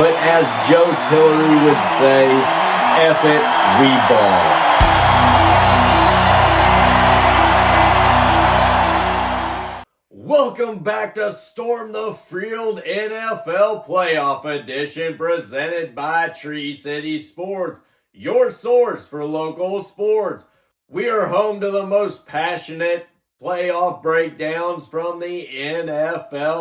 but as Joe Tillery would say, F it, we ball. Welcome back to Storm the Field NFL Playoff Edition, presented by Tree City Sports, your source for local sports. We are home to the most passionate playoff breakdowns from the NFL.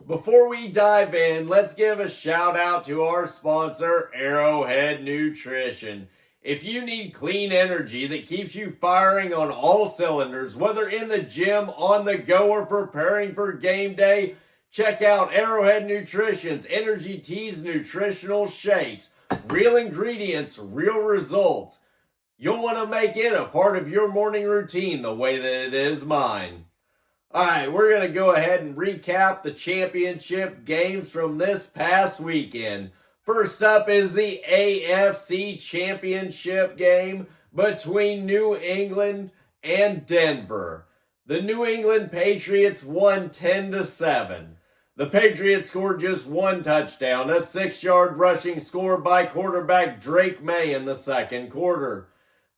Before we dive in, let's give a shout out to our sponsor, Arrowhead Nutrition. If you need clean energy that keeps you firing on all cylinders, whether in the gym, on the go, or preparing for game day, check out Arrowhead Nutrition's Energy Teas nutritional shakes. Real ingredients, real results. You'll want to make it a part of your morning routine the way that it is mine. Alright, we're going to go ahead and recap the championship games from this past weekend. First up is the AFC Championship game between New England and Denver. The New England Patriots won 10-7. The Patriots scored just one touchdown, a 6-yard rushing score by quarterback Drake May in the second quarter.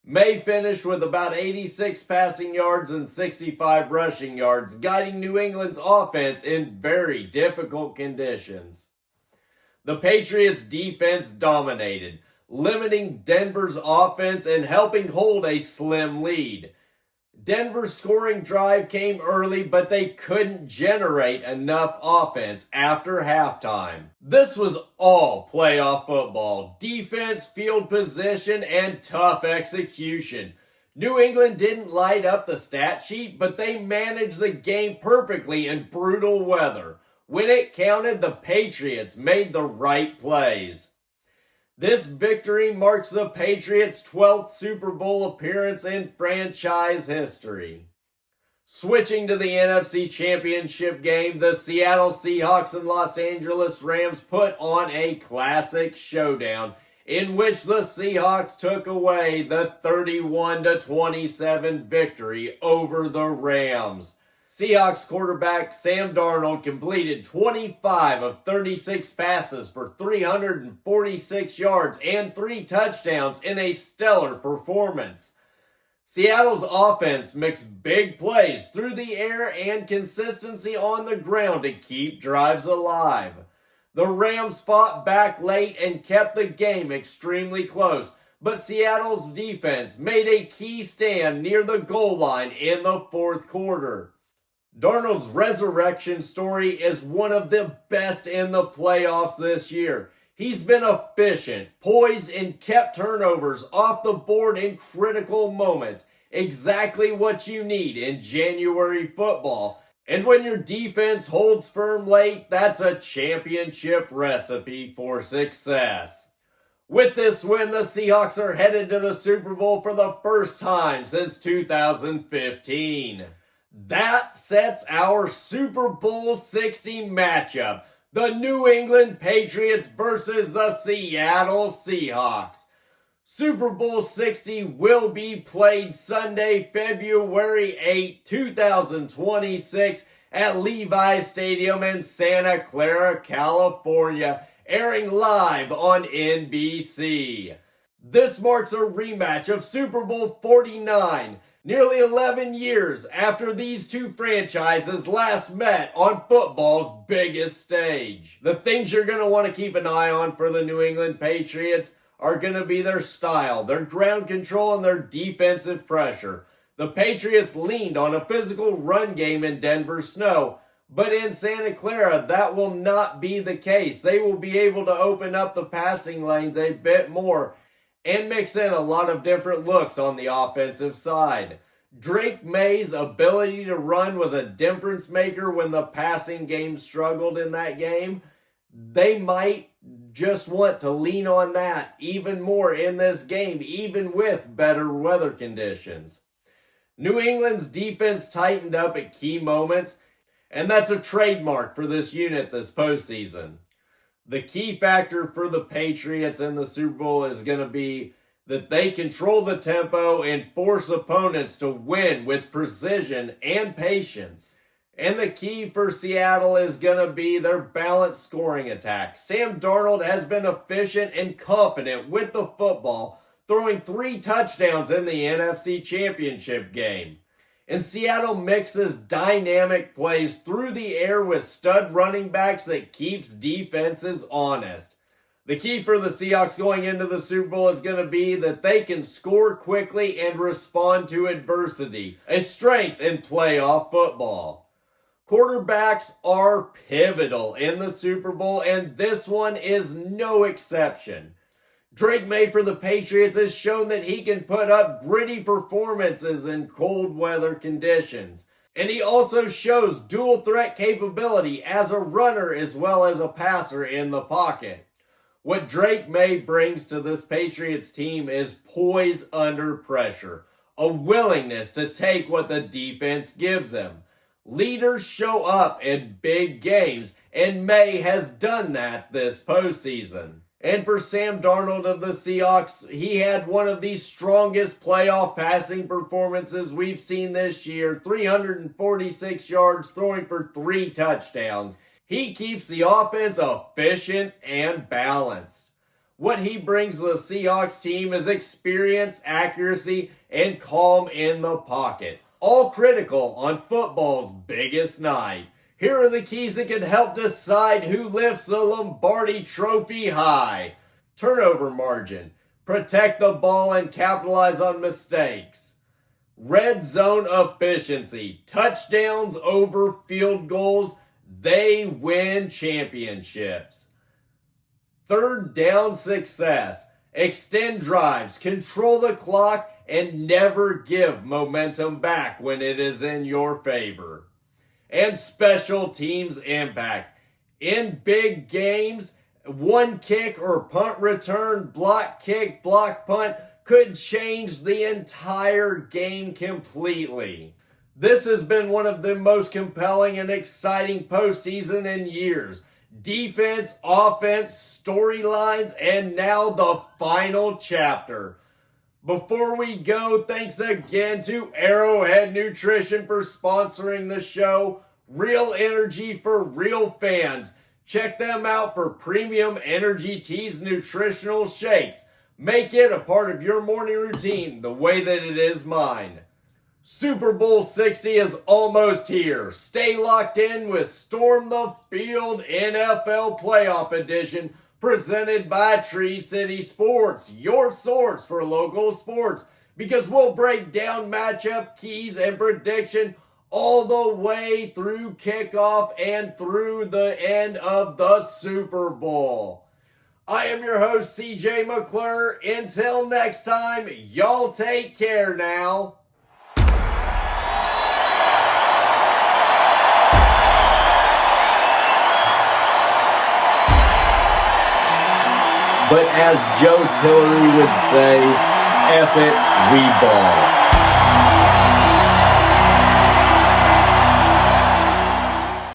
May finished with about 86 passing yards and 65 rushing yards, guiding New England's offense in very difficult conditions. The Patriots' defense dominated, limiting Denver's offense and helping hold a slim lead. Denver's scoring drive came early, but they couldn't generate enough offense after halftime. This was all playoff football: defense, field position, and tough execution. New England didn't light up the stat sheet, but they managed the game perfectly in brutal weather. When it counted, the Patriots made the right plays. This victory marks the Patriots' 12th Super Bowl appearance in franchise history. Switching to the NFC Championship game, the Seattle Seahawks and Los Angeles Rams put on a classic showdown in which the Seahawks took away the 31-27 victory over the Rams. Seahawks quarterback Sam Darnold completed 25 of 36 passes for 346 yards and 3 touchdowns in a stellar performance. Seattle's offense mixed big plays through the air and consistency on the ground to keep drives alive. The Rams fought back late and kept the game extremely close, but Seattle's defense made a key stand near the goal line in the fourth quarter. Darnold's resurrection story is one of the best in the playoffs this year. He's been efficient, poised, and kept turnovers off the board in critical moments. Exactly what you need in January football. And when your defense holds firm late, that's a championship recipe for success. With this win, the Seahawks are headed to the Super Bowl for the first time since 2015. That sets our Super Bowl 60 matchup, the New England Patriots versus the Seattle Seahawks. Super Bowl 60 will be played Sunday, February 8, 2026 at Levi Stadium in Santa Clara, California, airing live on NBC. This marks a rematch of Super Bowl 49, nearly 11 years after these two franchises last met on football's biggest stage. The things you're going to want to keep an eye on for the New England Patriots are going to be their style, their ground control, and their defensive pressure. The Patriots leaned on a physical run game in Denver's snow, but in Santa Clara, that will not be the case. They will be able to open up the passing lanes a bit more and mix in a lot of different looks on the offensive side. Drake May's ability to run was a difference maker when the passing game struggled in that game. They might just want to lean on that even more in this game, even with better weather conditions. New England's defense tightened up at key moments, and that's a trademark for this unit this postseason. The key factor for the Patriots in the Super Bowl is going to be that they control the tempo and force opponents to win with precision and patience. And the key for Seattle is going to be their balanced scoring attack. Sam Darnold has been efficient and confident with the football, throwing 3 touchdowns in the NFC Championship game. And Seattle mixes dynamic plays through the air with stud running backs that keeps defenses honest. The key for the Seahawks going into the Super Bowl is going to be that they can score quickly and respond to adversity, a strength in playoff football. Quarterbacks are pivotal in the Super Bowl, and this one is no exception. Drake May for the Patriots has shown that he can put up gritty performances in cold weather conditions. And he also shows dual threat capability as a runner as well as a passer in the pocket. What Drake May brings to this Patriots team is poise under pressure, a willingness to take what the defense gives him. Leaders show up in big games, and May has done that this postseason. And for Sam Darnold of the Seahawks, he had one of the strongest playoff passing performances we've seen this year. 346 yards, throwing for 3 touchdowns. He keeps the offense efficient and balanced. What he brings to the Seahawks team is experience, accuracy, and calm in the pocket. All critical on football's biggest night. Here are the keys that can help decide who lifts the Lombardi Trophy high. Turnover margin. Protect the ball and capitalize on mistakes. Red zone efficiency. Touchdowns over field goals. They win championships. Third down success. Extend drives. Control the clock and never give momentum back when it is in your favor. And special teams impact. In big games, one kick or punt return, block kick, block punt could change the entire game completely. This has been one of the most compelling and exciting postseason in years. Defense, offense, storylines, and now the final chapter. Before we go, thanks again to Arrowhead Nutrition for sponsoring the show. Real energy for real fans. Check them out for premium energy teas, nutritional shakes. Make it a part of your morning routine the way that it is mine. Super Bowl 60 is almost here. Stay locked in with Storm the Field NFL Playoff Edition, presented by Tree City Sports, your source for local sports, because we'll break down matchup keys and prediction all the way through kickoff and through the end of the Super Bowl. I am your host, CJ McClure. Until next time, y'all take care now. But as Joe Tillery would say, F it, we ball.